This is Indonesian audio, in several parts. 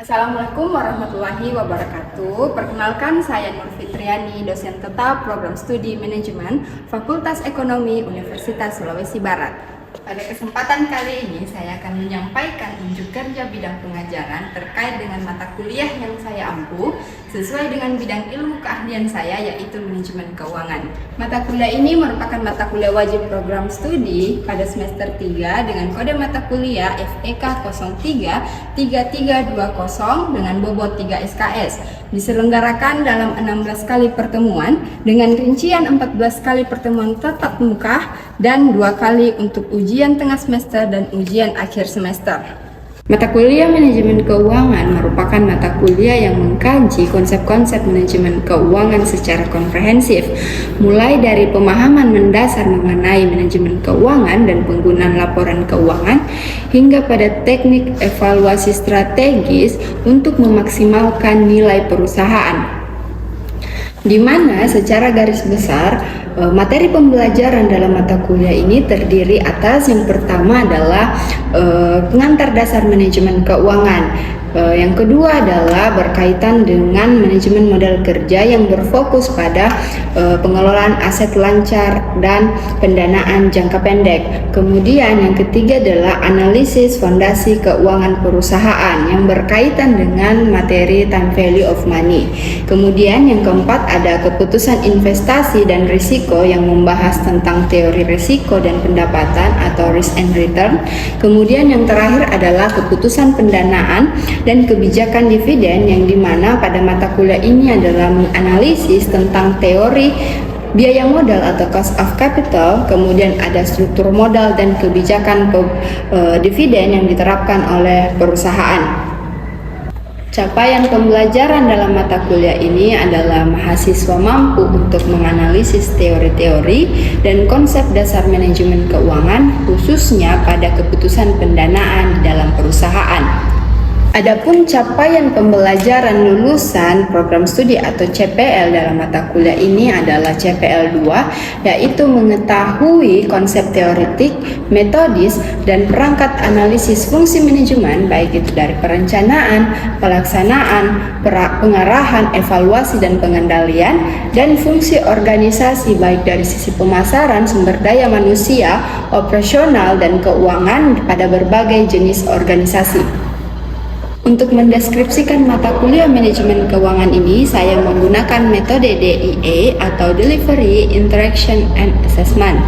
Assalamualaikum warahmatullahi wabarakatuh. Perkenalkan, saya Nur Fitriani, dosen tetap program studi manajemen Fakultas Ekonomi Universitas Sulawesi Barat. Pada kesempatan kali ini saya akan menyampaikan unjuk kerja bidang pengajaran terkait dengan mata kuliah yang saya ampuh sesuai dengan bidang ilmu keahlian saya, yaitu manajemen keuangan. Mata kuliah ini merupakan mata kuliah wajib program studi pada semester 3 dengan kode mata kuliah FEK 03-3320 dengan bobot 3 SKS. Diselenggarakan dalam 16 kali pertemuan dengan rincian 14 kali pertemuan tatap muka dan 2 kali untuk ujian tengah semester dan ujian akhir semester. Mata kuliah manajemen keuangan merupakan mata kuliah yang mengkaji konsep-konsep manajemen keuangan secara komprehensif, mulai dari pemahaman mendasar mengenai manajemen keuangan dan penggunaan laporan keuangan, hingga pada teknik evaluasi strategis untuk memaksimalkan nilai perusahaan. Di mana secara garis besar materi pembelajaran dalam mata kuliah ini terdiri atas yang pertama adalah pengantar dasar manajemen keuangan. Yang kedua adalah berkaitan dengan manajemen modal kerja yang berfokus pada pengelolaan aset lancar dan pendanaan jangka pendek. Kemudian yang ketiga adalah analisis fondasi keuangan perusahaan yang berkaitan dengan materi time value of money. Kemudian yang keempat ada keputusan investasi dan risiko yang membahas tentang teori risiko dan pendapatan atau risk and return. Kemudian yang terakhir adalah keputusan pendanaan dan kebijakan dividen, yang dimana pada mata kuliah ini adalah menganalisis tentang teori biaya modal atau cost of capital, kemudian ada struktur modal dan kebijakan dividen yang diterapkan oleh perusahaan. Capaian pembelajaran dalam mata kuliah ini adalah mahasiswa mampu untuk menganalisis teori-teori dan konsep dasar manajemen keuangan, khususnya pada keputusan pendanaan di dalam perusahaan. Adapun capaian pembelajaran lulusan program studi atau CPL dalam mata kuliah ini adalah CPL 2, yaitu mengetahui konsep teoretik, metodis, dan perangkat analisis fungsi manajemen, baik itu dari perencanaan, pelaksanaan, pengarahan, evaluasi, dan pengendalian, dan fungsi organisasi baik dari sisi pemasaran, sumber daya manusia, operasional, dan keuangan pada berbagai jenis organisasi. Untuk mendeskripsikan mata kuliah manajemen keuangan ini, saya menggunakan metode DIA atau Delivery, Interaction, and Assessment.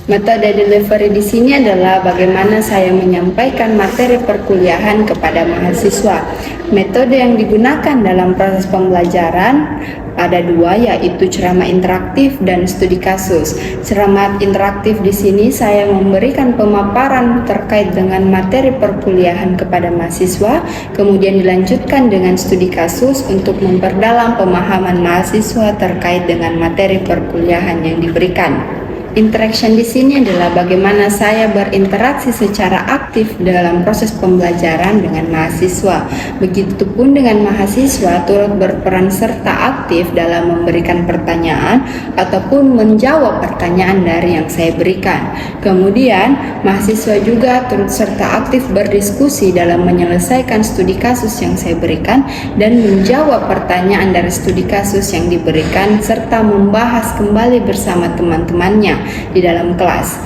Metode delivery di sini adalah bagaimana saya menyampaikan materi perkuliahan kepada mahasiswa. Metode yang digunakan dalam proses pembelajaran ada dua, yaitu ceramah interaktif dan studi kasus. Ceramah interaktif di sini saya memberikan pemaparan terkait dengan materi perkuliahan kepada mahasiswa, kemudian dilanjutkan dengan studi kasus untuk memperdalam pemahaman mahasiswa terkait dengan materi perkuliahan yang diberikan. Interaction di sini adalah bagaimana saya berinteraksi secara aktif dalam proses pembelajaran dengan mahasiswa. Begitupun dengan mahasiswa turut berperan serta aktif dalam memberikan pertanyaan ataupun menjawab pertanyaan dari yang saya berikan. Kemudian, mahasiswa juga turut serta aktif berdiskusi dalam menyelesaikan studi kasus yang saya berikan dan menjawab pertanyaan dari studi kasus yang diberikan serta membahas kembali bersama teman-temannya di dalam kelas.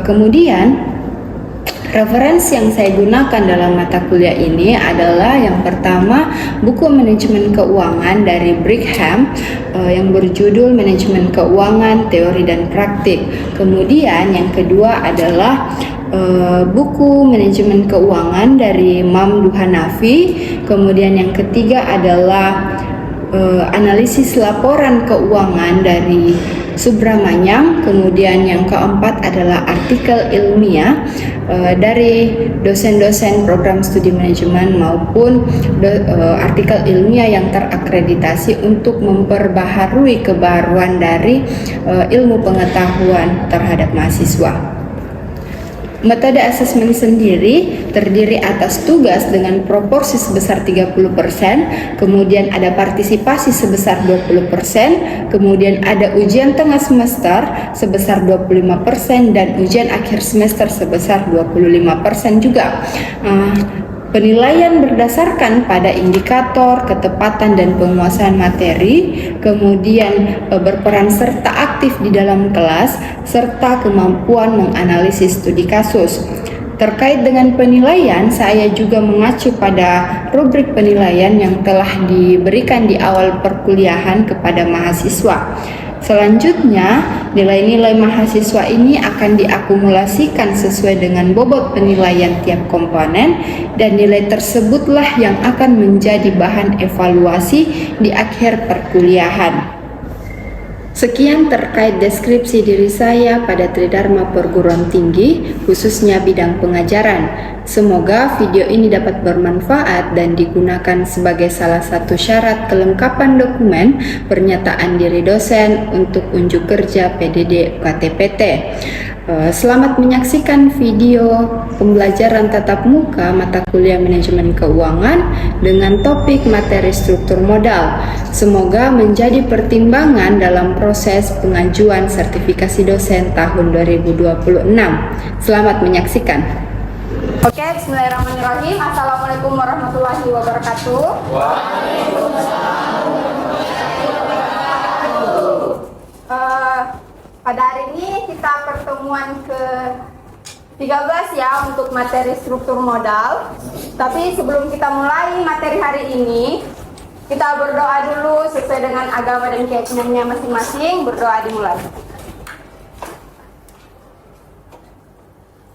Kemudian referensi yang saya gunakan dalam mata kuliah ini adalah yang pertama buku manajemen keuangan dari Brigham yang berjudul Manajemen Keuangan Teori dan Praktik. Kemudian yang kedua adalah buku manajemen keuangan dari Mamdu Hanafi. Kemudian yang ketiga adalah analisis laporan keuangan dari Subramanyam. Kemudian yang keempat adalah artikel ilmiah dari dosen-dosen program studi manajemen maupun artikel ilmiah yang terakreditasi untuk memperbaharui kebaruan dari ilmu pengetahuan terhadap mahasiswa. Metode asesmen sendiri terdiri atas tugas dengan proporsi sebesar 30%, kemudian ada partisipasi sebesar 20%, kemudian ada ujian tengah semester sebesar 25% dan ujian akhir semester sebesar 25% juga. Penilaian berdasarkan pada indikator ketepatan dan penguasaan materi, kemudian berperan serta aktif di dalam kelas, serta kemampuan menganalisis studi kasus. Terkait dengan penilaian, saya juga mengacu pada rubrik penilaian yang telah diberikan di awal perkuliahan kepada mahasiswa. Selanjutnya, nilai-nilai mahasiswa ini akan diakumulasikan sesuai dengan bobot penilaian tiap komponen, dan nilai tersebutlah yang akan menjadi bahan evaluasi di akhir perkuliahan. Sekian terkait deskripsi diri saya pada Tridharma Perguruan Tinggi, khususnya bidang pengajaran. Semoga video ini dapat bermanfaat dan digunakan sebagai salah satu syarat kelengkapan dokumen pernyataan diri dosen untuk unjuk kerja PDD UKT-PT. Selamat menyaksikan video pembelajaran tatap muka mata kuliah manajemen keuangan dengan topik materi struktur modal. Semoga menjadi pertimbangan dalam proses pengajuan sertifikasi dosen tahun 2026. Selamat menyaksikan. Oke, bismillahirrahmanirrahim. Assalamualaikum warahmatullahi wabarakatuh. Pada hari ini kita pertemuan ke-13 ya untuk materi struktur modal. Tapi sebelum kita mulai materi hari ini, kita berdoa dulu sesuai dengan agama dan keyakinannya masing-masing. Berdoa dimulai.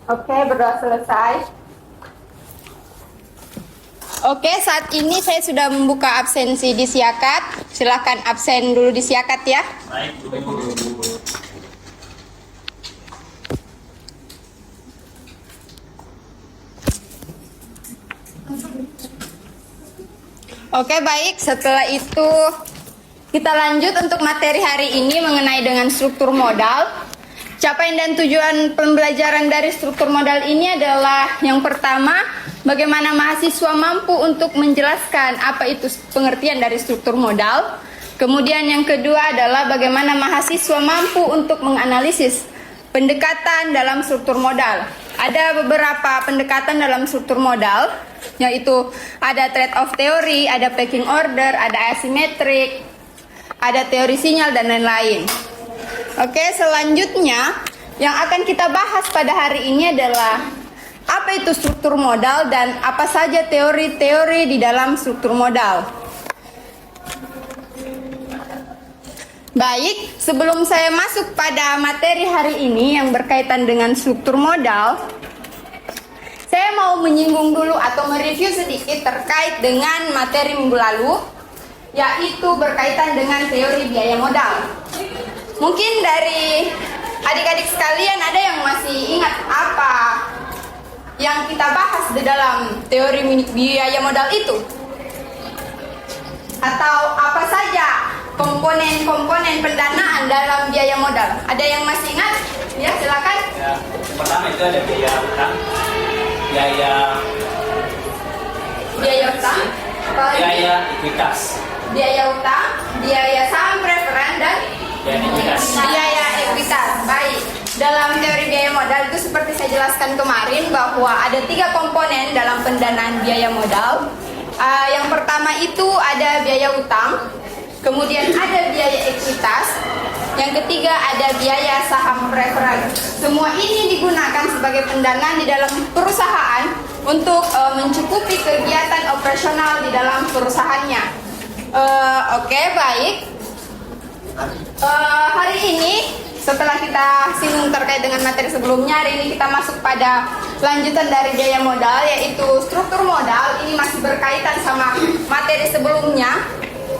Oke, berdoa selesai. Oke, saat ini saya sudah membuka absensi di Siakat. Silakan absen dulu di Siakat ya. Baik. Oke, baik. Setelah itu kita lanjut untuk materi hari ini mengenai dengan struktur modal. Capaian dan tujuan pembelajaran dari struktur modal ini adalah yang pertama, bagaimana mahasiswa mampu untuk menjelaskan apa itu pengertian dari struktur modal. Kemudian yang kedua adalah bagaimana mahasiswa mampu untuk menganalisis pendekatan dalam struktur modal. Ada beberapa pendekatan dalam struktur modal, yaitu ada trade-off teori, ada pecking order, ada asimetrik, ada teori sinyal, dan lain-lain. Oke, selanjutnya yang akan kita bahas pada hari ini adalah apa itu struktur modal dan apa saja teori-teori di dalam struktur modal. Baik, sebelum saya masuk pada materi hari ini yang berkaitan dengan struktur modal, saya mau menyinggung dulu atau mereview sedikit terkait dengan materi minggu lalu, yaitu berkaitan dengan teori biaya modal. Mungkin dari adik-adik sekalian ada yang masih ingat apa yang kita bahas di dalam teori biaya modal itu? Atau apa saja komponen-komponen pendanaan dalam biaya modal? Ada yang masih ingat? Ya, silakan. Ya, pertama itu ada biaya utang, biaya biaya ekuitas, biaya utang, biaya saham preferen, dan biaya ekuitas. Baik, dalam teori biaya modal itu seperti saya jelaskan kemarin bahwa ada 3 komponen dalam pendanaan biaya modal. Yang pertama itu ada biaya utang, kemudian ada biaya ekuitas, yang ketiga ada biaya saham preferen. Semua ini digunakan sebagai pendanaan di dalam perusahaan untuk mencukupi kegiatan operasional di dalam perusahaannya. Oke, baik. Hari ini setelah kita singgung terkait dengan materi sebelumnya, hari ini kita masuk pada lanjutan dari biaya modal, yaitu struktur modal. Ini masih berkaitan sama materi sebelumnya,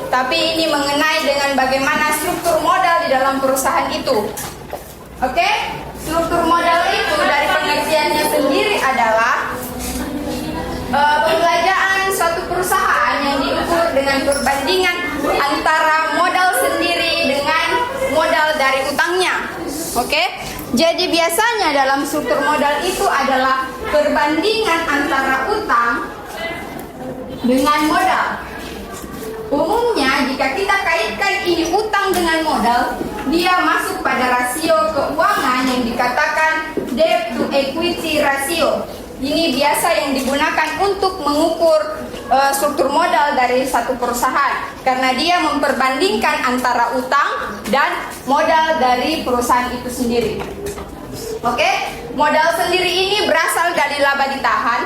tapi ini mengenai dengan bagaimana struktur modal di dalam perusahaan itu. Oke, struktur modal itu dari pengertiannya sendiri adalah pembelanjaan suatu perusahaan yang diukur dengan perbandingan antara modal sendiri dengan modal dari utangnya. Oke, jadi biasanya dalam struktur modal itu adalah perbandingan antara utang dengan modal. Umumnya jika kita kaitkan ini utang dengan modal, dia masuk pada rasio keuangan yang dikatakan debt to equity ratio. Ini biasa yang digunakan untuk mengukur struktur modal dari satu perusahaan, karena dia memperbandingkan antara utang dan modal dari perusahaan itu sendiri. Oke, modal sendiri ini berasal dari laba ditahan.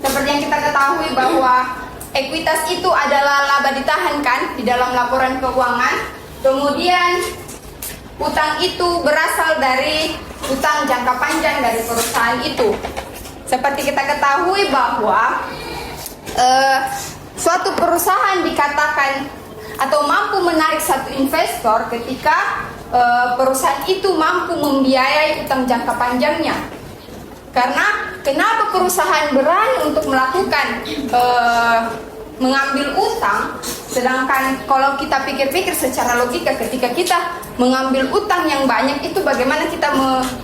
Seperti yang kita ketahui bahwa ekuitas itu adalah laba ditahan kan di dalam laporan keuangan. Kemudian utang itu berasal dari utang jangka panjang dari perusahaan itu. Seperti kita ketahui bahwa suatu perusahaan dikatakan atau mampu menarik satu investor ketika perusahaan itu mampu membiayai utang jangka panjangnya. Karena kenapa perusahaan berani untuk melakukan mengambil utang, sedangkan kalau kita pikir-pikir secara logika, ketika kita mengambil utang yang banyak itu bagaimana kita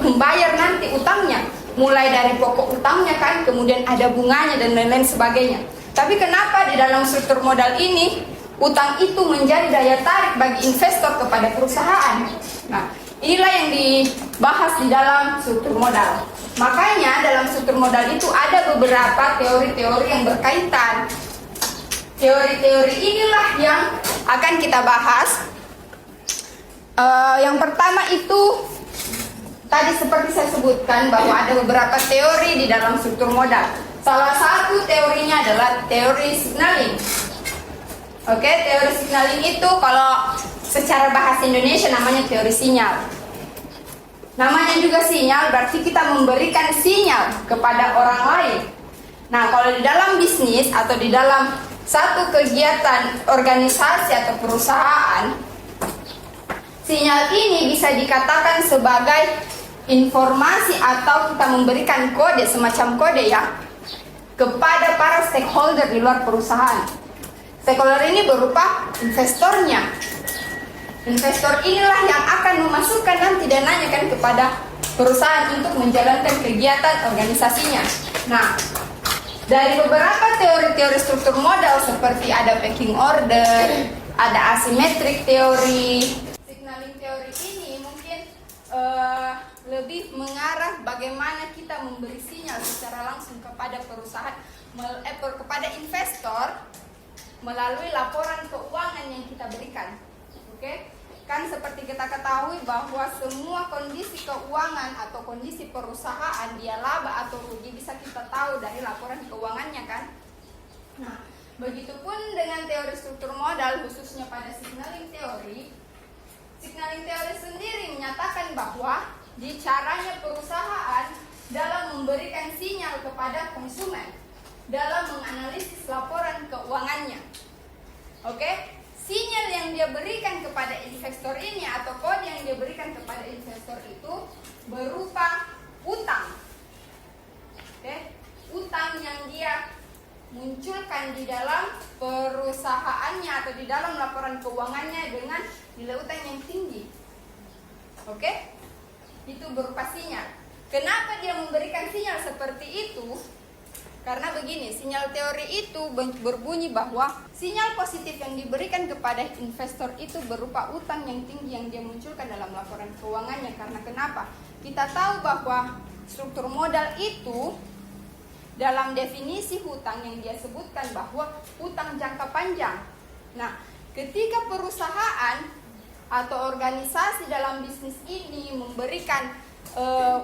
membayar nanti utangnya, mulai dari pokok utangnya kan, kemudian ada bunganya dan lain-lain sebagainya. Tapi kenapa di dalam struktur modal ini utang itu menjadi daya tarik bagi investor kepada perusahaan? Nah, inilah yang dibahas di dalam struktur modal. Makanya dalam struktur modal itu ada beberapa teori-teori yang berkaitan. Teori-teori inilah yang akan kita bahas. Yang pertama itu tadi seperti saya sebutkan bahwa ada beberapa teori di dalam struktur modal. Salah satu teorinya adalah teori signaling. Oke, teori signaling itu kalau secara bahasa Indonesia namanya teori sinyal. Namanya juga sinyal, berarti kita memberikan sinyal kepada orang lain. Nah, kalau di dalam bisnis atau di dalam satu kegiatan organisasi atau perusahaan, sinyal ini bisa dikatakan sebagai informasi atau kita memberikan kode, semacam kode ya, kepada para stakeholder di luar perusahaan. Stakeholder ini berupa investornya. Investor inilah yang akan memasukkan nanti dananya kan kepada perusahaan untuk menjalankan kegiatan organisasinya. Nah, dari beberapa teori-teori struktur modal seperti ada pecking order, ada asymmetric teori, signaling teori ini mungkin lebih mengarah bagaimana kita memberi sinyal secara langsung kepada perusahaan, kepada investor melalui laporan keuangan yang kita berikan. Oke, kan seperti kita ketahui bahwa semua kondisi keuangan atau kondisi perusahaan, dia laba atau rugi, bisa kita tahu dari laporan keuangannya kan. Nah, begitupun dengan teori struktur modal, khususnya pada signaling teori. Signaling teori sendiri menyatakan bahwa di caranya perusahaan dalam memberikan sinyal kepada konsumen dalam menganalisis laporan keuangannya. Oke, sinyal yang dia berikan kepada investor ini atau kode yang dia berikan kepada investor itu berupa utang. Oke, utang yang dia munculkan di dalam perusahaannya atau di dalam laporan keuangannya dengan nilai utang yang tinggi. Oke, itu berupa sinyal. Kenapa dia memberikan sinyal seperti itu? Karena begini, sinyal teori itu berbunyi bahwa sinyal positif yang diberikan kepada investor itu berupa utang yang tinggi yang dia munculkan dalam laporan keuangannya. Karena kenapa? Kita tahu bahwa struktur modal itu dalam definisi hutang yang dia sebutkan bahwa hutang jangka panjang. Nah, ketika perusahaan atau organisasi dalam bisnis ini memberikan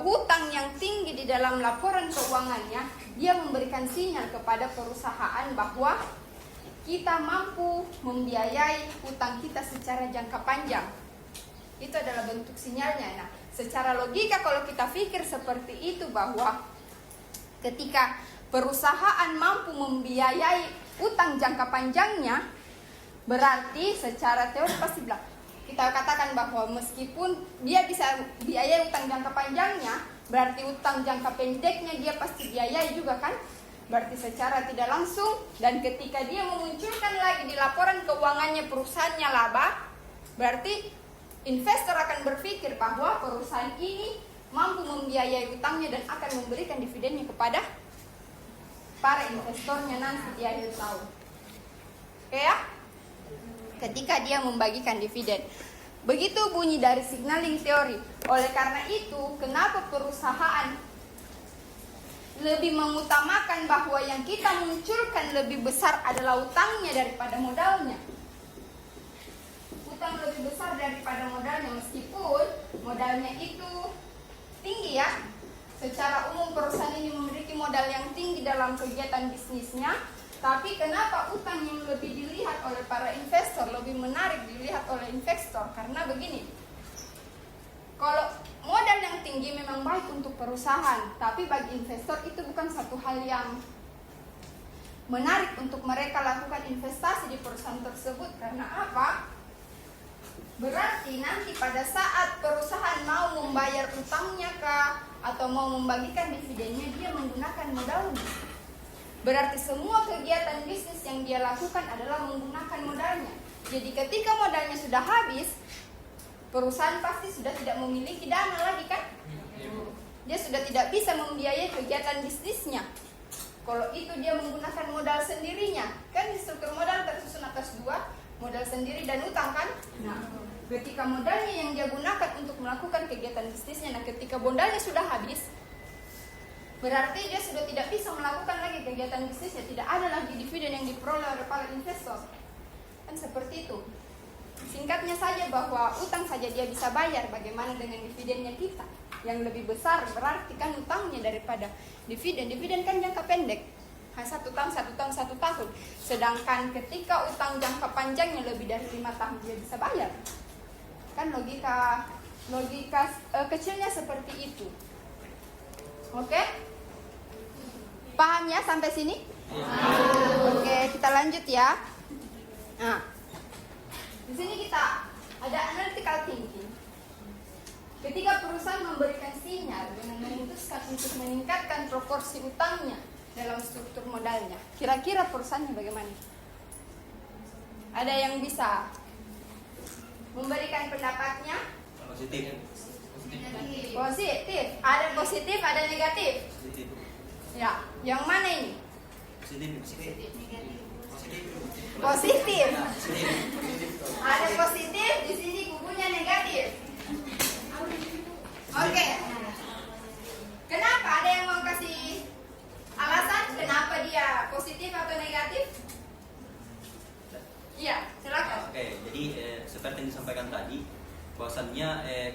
hutang yang tinggi di dalam laporan keuangannya, dia memberikan sinyal kepada perusahaan bahwa kita mampu membiayai hutang kita secara jangka panjang. Itu adalah bentuk sinyalnya. Nah, secara logika kalau kita pikir seperti itu, bahwa ketika perusahaan mampu membiayai hutang jangka panjangnya, berarti secara teori pasti bilang, kita katakan bahwa meskipun dia bisa biayai utang jangka panjangnya, berarti utang jangka pendeknya dia pasti biayai juga kan? Berarti secara tidak langsung, dan ketika dia memunculkan lagi di laporan keuangannya perusahaannya laba, berarti investor akan berpikir bahwa perusahaan ini mampu membiayai utangnya dan akan memberikan dividennya kepada para investornya nanti di akhir tahun. Oke ya? Ketika dia membagikan dividen. Begitu bunyi dari signaling teori. Oleh karena itu, kenapa perusahaan lebih mengutamakan bahwa yang kita munculkan lebih besar adalah utangnya daripada modalnya. Utang lebih besar daripada modalnya, meskipun modalnya itu tinggi ya. Secara umum perusahaan ini memiliki modal yang tinggi dalam kegiatan bisnisnya, tapi kenapa utang yang lebih dilihat oleh para investor, lebih menarik dilihat oleh investor? Karena begini, kalau modal yang tinggi memang baik untuk perusahaan, tapi bagi investor itu bukan satu hal yang menarik untuk mereka lakukan investasi di perusahaan tersebut. Karena apa? Berarti nanti pada saat perusahaan mau membayar utangnya kah, atau mau membagikan dividennya, dia menggunakan modalnya. Berarti semua kegiatan bisnis yang dia lakukan adalah menggunakan modalnya. Jadi ketika modalnya sudah habis, perusahaan pasti sudah tidak memiliki dana lagi kan? Dia sudah tidak bisa membiayai kegiatan bisnisnya. Kalau itu dia menggunakan modal sendirinya, kan struktur modal tersusun atas dua, modal sendiri dan utang kan? Nah, ketika modalnya yang dia gunakan untuk melakukan kegiatan bisnisnya, nah ketika modalnya sudah habis, berarti dia sudah tidak bisa melakukan lagi kegiatan bisnisnya, tidak ada lagi dividen yang diperoleh oleh para investor. Kan seperti itu. Singkatnya saja bahwa utang saja dia bisa bayar, bagaimana dengan dividennya kita? Yang lebih besar berarti kan utangnya daripada dividen. Dividen kan jangka pendek, 1 tahun, 1 tahun, 1 tahun. Sedangkan ketika utang jangka panjangnya lebih dari 5 tahun dia bisa bayar. Kan logika kecilnya seperti itu. Oke? Paham ya sampai sini? Oke, kita lanjut ya. Nah, di sini kita ada analytical thinking. Ketika perusahaan memberikan sinyal dengan memutuskan untuk meningkatkan proporsi utangnya dalam struktur modalnya, kira-kira perusahaannya bagaimana? Ada yang bisa memberikan pendapatnya? Positif. Positif. Ada positif, ada negatif. Positif. Ya, yang mana ini? Positif. Positif. Ada positif, di sini kubunya negatif. Oke. Kenapa? Ada yang mau kasih alasan kenapa dia positif atau negatif? Iya, silakan. Oke, jadi seperti yang disampaikan tadi, bahwasannya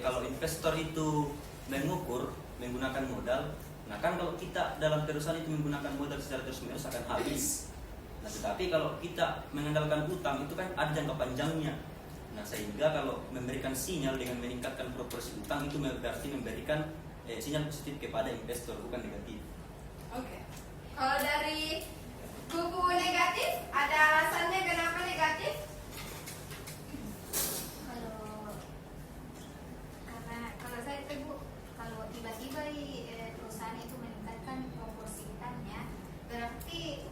kalau investor itu mengukur menggunakan modal, nah kan kalau kita dalam perusahaan itu menggunakan modal secara terus-menerus akan habis. Nah, tetapi kalau kita mengandalkan utang itu kan ada jangka panjangnya. Nah, sehingga kalau memberikan sinyal dengan meningkatkan proporsi utang itu berarti memberikan sinyal positif kepada investor, bukan negatif. Oke. Kalau dari kubu negatif, ada alasannya kenapa negatif? Kalau saya itu Bu, kalau tiba-tiba perusahaan itu meningkatkan proporsi utangnya, berarti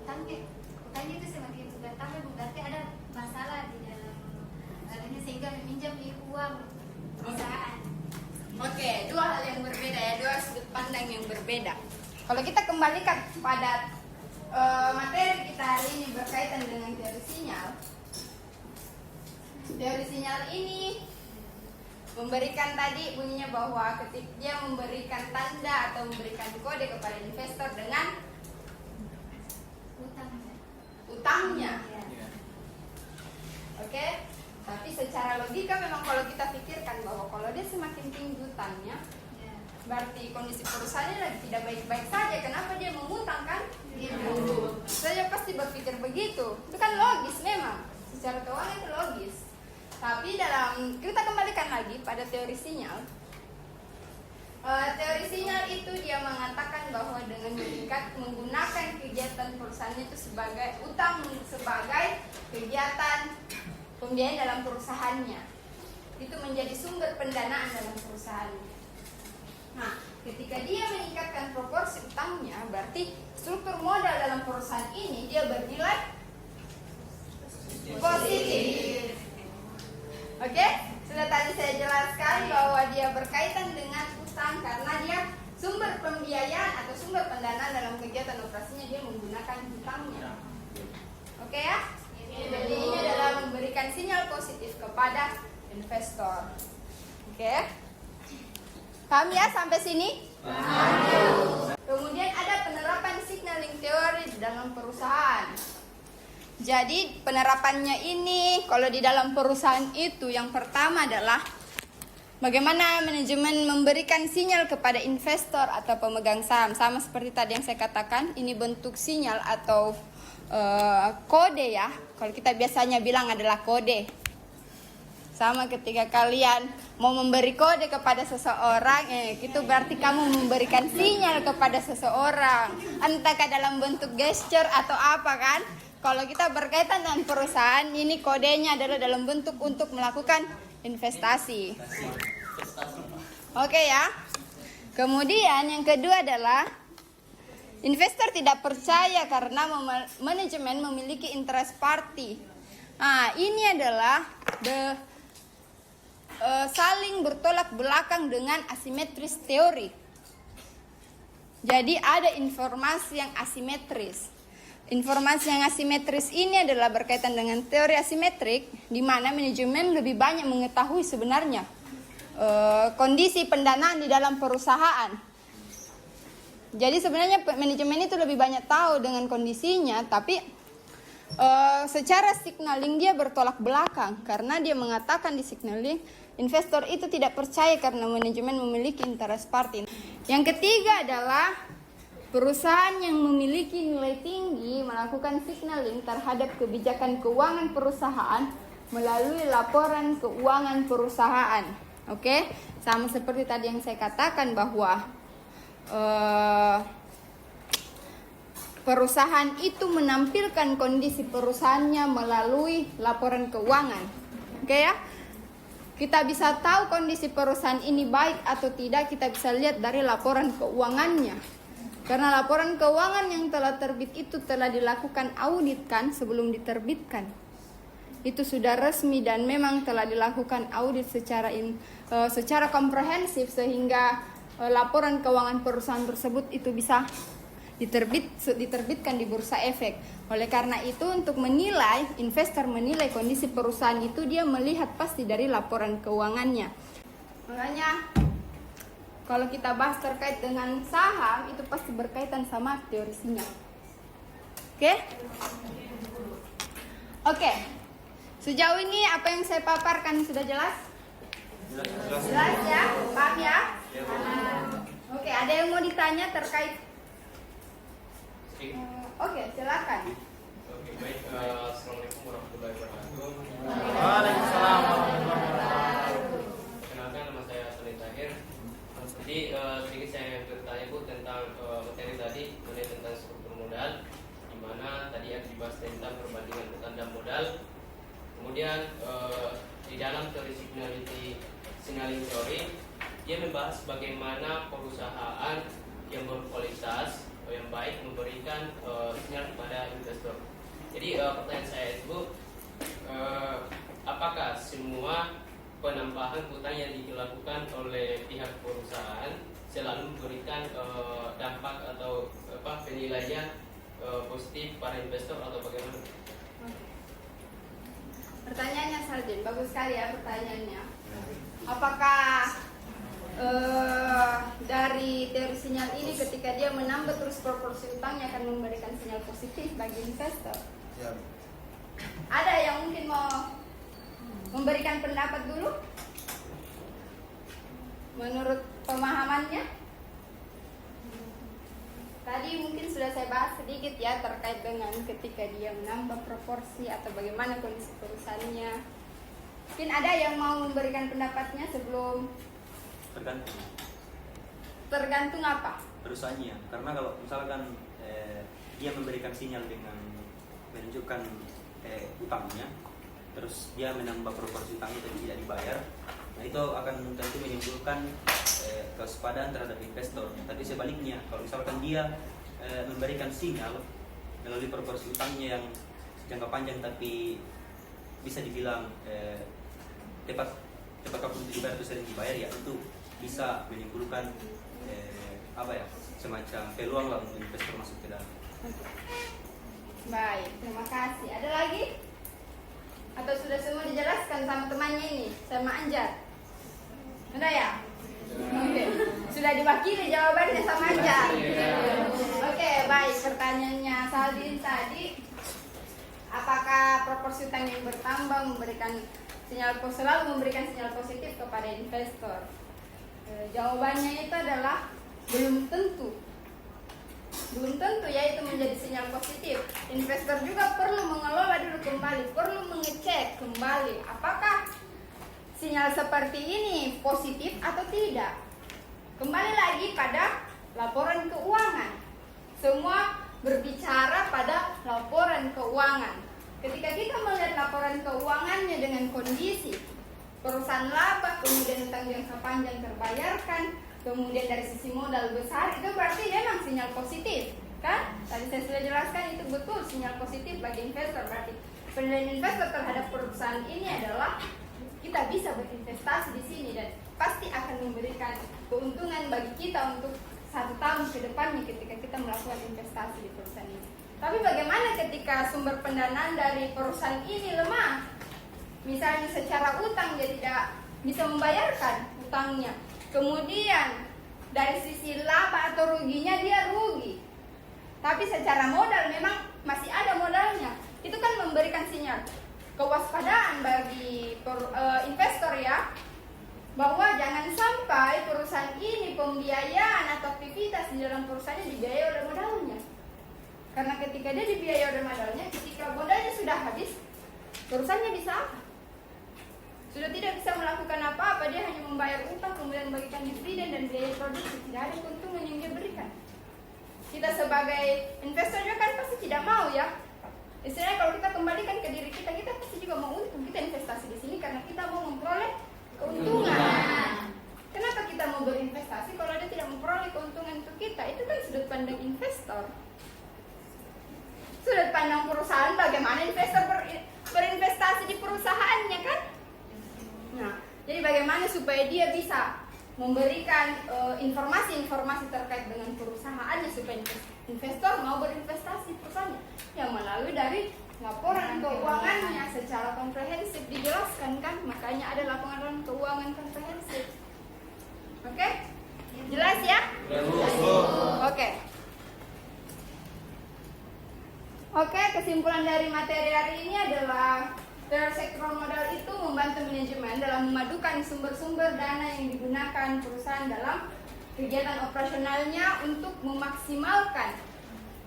utangnya itu semakin bertambah, berarti ada masalah di dalam ini sehingga meminjam uang perusahaan. Oke, dua hal yang berbeda ya, dua sudut pandang yang berbeda. Kalau kita kembalikan pada materi kita hari ini berkaitan dengan teori sinyal. Teori sinyal ini memberikan tadi bunyinya bahwa ketika dia memberikan tanda atau memberikan kode kepada investor dengan utangnya. Oke? Tapi secara logika memang kalau kita pikirkan bahwa kalau dia semakin tinggi utangnya, berarti kondisi perusahaannya lagi tidak baik-baik saja. Kenapa dia mengutang kan? Saya pasti berpikir begitu. Itu kan logis memang. Secara keuangan itu logis. Tapi kita kembalikan lagi pada teori sinyal. Teori sinyal itu dia mengatakan bahwa dengan menggunakan kegiatan perusahaan itu sebagai utang sebagai kegiatan pembiayaan dalam perusahaannya, itu menjadi sumber pendanaan dalam perusahaannya. Nah, ketika dia meningkatkan proporsi utangnya, berarti struktur modal dalam perusahaan ini dia bernilai positif. Oke, sudah tadi saya jelaskan bahwa dia berkaitan dengan utang karena dia sumber pembiayaan atau sumber pendanaan dalam kegiatan operasinya, dia menggunakan utangnya. Oke ya? Jadi ini adalah memberikan sinyal positif kepada investor. Oke? Paham ya sampai sini? Paham. Kemudian ada penerapan signaling teori di dalam perusahaan. Jadi penerapannya ini kalau di dalam perusahaan itu yang pertama adalah bagaimana manajemen memberikan sinyal kepada investor atau pemegang saham. Sama seperti tadi yang saya katakan, ini bentuk sinyal atau kode ya. Kalau kita biasanya bilang adalah kode. Sama ketika kalian mau memberi kode kepada seseorang, itu berarti kamu memberikan sinyal kepada seseorang. Entahkah dalam bentuk gesture atau apa kan? Kalau kita berkaitan dengan perusahaan, ini kodenya adalah dalam bentuk untuk melakukan investasi. Oke ya. Kemudian yang kedua adalah investor tidak percaya karena manajemen memiliki interest party. Nah, ini adalah saling bertolak belakang dengan asimetris teori. Jadi ada informasi yang asimetris. Informasi yang asimetris ini adalah berkaitan dengan teori asimetrik, di mana manajemen lebih banyak mengetahui sebenarnya kondisi pendanaan di dalam perusahaan. Jadi sebenarnya manajemen itu lebih banyak tahu dengan kondisinya, tapi secara signaling dia bertolak belakang karena dia mengatakan di signaling investor itu tidak percaya karena manajemen memiliki interest party. Yang ketiga adalah perusahaan yang memiliki nilai tinggi melakukan signaling terhadap kebijakan keuangan perusahaan melalui laporan keuangan perusahaan. Oke, sama seperti tadi yang saya katakan bahwa perusahaan itu menampilkan kondisi perusahaannya melalui laporan keuangan. Oke ya. Kita bisa tahu kondisi perusahaan ini baik atau tidak, kita bisa lihat dari laporan keuangannya. Karena laporan keuangan yang telah terbit itu telah dilakukan audit kan sebelum diterbitkan. Itu sudah resmi dan memang telah dilakukan audit secara komprehensif sehingga laporan keuangan perusahaan tersebut itu bisa diterbitkan di bursa efek. Oleh karena itu untuk menilai, investor menilai kondisi perusahaan itu dia melihat pasti dari laporan keuangannya. Makanya kalau kita bahas terkait dengan saham itu pasti berkaitan sama teori sinyal. Oke. Sejauh ini apa yang saya paparkan sudah jelas? Jelas ya? Paham ya? Oke, ada yang mau ditanya terkait? Oke, silakan. Oke, baik. Assalamualaikum warahmatullahi wabarakatuh. Waalaikumsalam warahmatullahi wabarakatuh. Kenalkan, nama saya Salim Tahir. Jadi sedikit saya bertanya Bu tentang materi tadi mengenai tentang struktur modal, di mana tadi yang dibahas tentang perbandingan utang dan modal. Kemudian di dalam teori signaling teori, dia membahas bagaimana perusahaan yang berkualitas yang baik memberikan sinyal kepada investor. Jadi pertanyaan saya itu, apakah semua penambahan utang yang dilakukan oleh pihak perusahaan selalu memberikan dampak atau penilaian positif para investor atau bagaimana? Pertanyaannya Sarjen, bagus sekali ya pertanyaannya. Apakah dari teori sinyal ini ketika dia menambah terus proporsi utangnya akan memberikan sinyal positif bagi investor? Ya. Ada yang mungkin mau memberikan pendapat dulu? Menurut pemahamannya? Tadi mungkin sudah saya bahas sedikit ya terkait dengan ketika dia menambah proporsi atau bagaimana kondisi perusahaannya. Mungkin ada yang mau memberikan pendapatnya sebelum? Tergantung apa? Perusahaannya. Karena kalau misalkan dia memberikan sinyal dengan menunjukkan utangnya, terus dia menambah proporsi utangnya dan tidak dibayar, nah itu akan tentu menimbulkan kewaspadaan terhadap investor. Tapi sebaliknya, kalau misalkan dia memberikan sinyal melalui proporsi utangnya yang jangka panjang tapi bisa dibilang tepat waktu dibayar atau sering dibayar, ya itu bisa menimbulkan semacam peluang lah untuk investor masuk ke dalam. Baik, terima kasih. Ada lagi? Atau sudah semua dijelaskan sama temannya ini, sama Anjar? Ada ya? Oke. Sudah diwakili jawabannya sama aja. Oke, baik. Pertanyaannya Saldin tadi, apakah proporsi utang yang bertambah selalu memberikan sinyal positif kepada investor? Jawabannya itu adalah belum tentu. Belum tentu ya itu menjadi sinyal positif. Investor juga perlu mengelola dulu kembali, perlu mengecek kembali apakah sinyal seperti ini positif atau tidak. Kembali lagi pada laporan keuangan. Semua berbicara pada laporan keuangan. Ketika kita melihat laporan keuangannya dengan kondisi perusahaan laba, kemudian utang jangka panjang terbayarkan, kemudian dari sisi modal besar, itu berarti memang sinyal positif, kan? Tadi saya sudah jelaskan itu betul sinyal positif bagi investor. Berarti penilaian investor terhadap perusahaan ini adalah kita bisa berinvestasi di sini dan pasti akan memberikan keuntungan bagi kita untuk 1 tahun ke depannya ketika kita melakukan investasi di perusahaan ini. Tapi bagaimana ketika sumber pendanaan dari perusahaan ini lemah? Misalnya secara utang dia tidak bisa membayarkan utangnya. Kemudian dari sisi laba atau ruginya dia rugi. Tapi secara modal memang masih ada modalnya. Itu kan memberikan sinyal kewaspadaan bagi investor ya, bahwa jangan sampai perusahaan ini pembiayaan atau aktivitas di dalam perusahaannya dibiayai oleh modalnya. Karena ketika dia dibiayai oleh modalnya, ketika modalnya sudah habis, perusahaannya bisa apa? Sudah tidak bisa melakukan apa-apa, dia hanya membayar utang, kemudian bagikan dividen dan biaya produksi. Tidak ada keuntungan yang dia berikan. Kita sebagai investor juga kan pasti tidak mau ya. Istilahnya kalau kita kembalikan ke diri kita, kita pasti juga mau untung. Kita investasi di sini karena kita mau memperoleh keuntungan. Kenapa kita mau berinvestasi kalau dia tidak memperoleh keuntungan untuk kita? Itu kan sudut pandang investor. Sudut pandang perusahaan, bagaimana investor berinvestasi di perusahaannya kan? Nah, jadi bagaimana supaya dia bisa memberikan informasi-informasi terkait dengan perusahaannya supaya investor mau berinvestasi di perusahaannya, yang melalui dari laporan keuangannya secara komprehensif dijelaskan kan, makanya ada laporan keuangan komprehensif. Oke? Jelas ya? Oke. Oke, kesimpulan dari materi hari ini adalah teori sektoral modal itu membantu manajemen dalam memadukan sumber-sumber dana yang digunakan perusahaan dalam kegiatan operasionalnya untuk memaksimalkan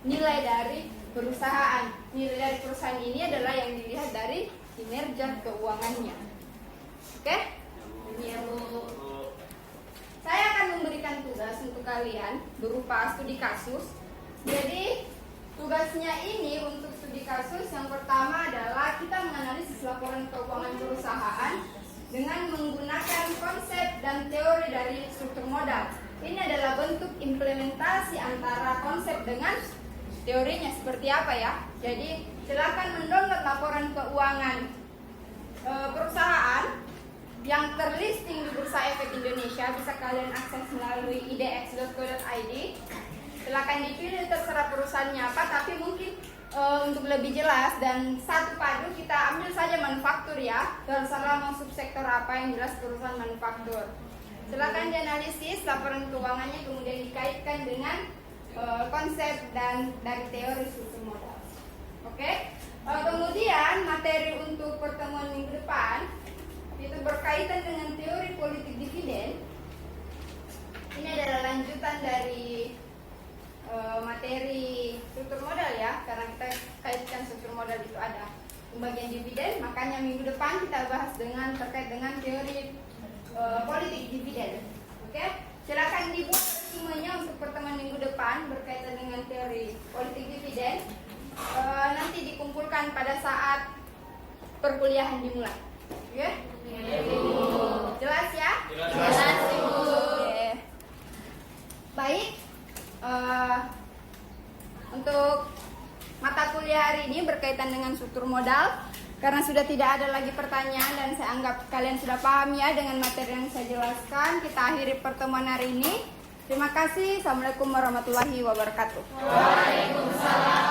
nilai dari perusahaan. Nilai dari perusahaan ini adalah yang dilihat dari kinerja keuangannya. Oke? Iya, Bu. Saya akan memberikan tugas untuk kalian berupa studi kasus. Jadi tugasnya ini untuk studi kasus yang pertama adalah kita menganalisis laporan keuangan perusahaan dengan menggunakan konsep dan teori dari struktur modal. Ini adalah bentuk implementasi antara konsep dengan teorinya seperti apa ya. Jadi silakan mendownload laporan keuangan perusahaan yang terlisting di Bursa Efek Indonesia. Bisa kalian akses melalui idx.co.id. Silakan dipilih terserah perusahaannya apa, tapi mungkin untuk lebih jelas dan satu padu kita ambil saja manufaktur ya. Terserah mau subsektor apa, yang jelas perusahaan manufaktur. Silakan dianalisis laporan keuangannya, kemudian dikaitkan dengan konsep dan dari teori struktur modal. Oke? Kemudian materi untuk pertemuan minggu depan itu berkaitan dengan teori politik dividen. Ini adalah lanjutan dari materi struktur modal ya, karena kita kaitkan struktur modal itu ada pembagian dividen, makanya minggu depan kita bahas terkait dengan teori politik dividen. Oke? Silakan dibuat resumenya untuk pertemuan minggu depan berkaitan dengan teori politik dividen. Nanti dikumpulkan pada saat perkuliahan dimulai. Oke? Jelas ya? Jelas, Ibu. Oke. Baik. Untuk mata kuliah hari ini berkaitan dengan struktur modal, karena sudah tidak ada lagi pertanyaan dan saya anggap kalian sudah paham ya dengan materi yang saya jelaskan, kita akhiri pertemuan hari ini. Terima kasih. Assalamualaikum warahmatullahi wabarakatuh. Waalaikumsalam.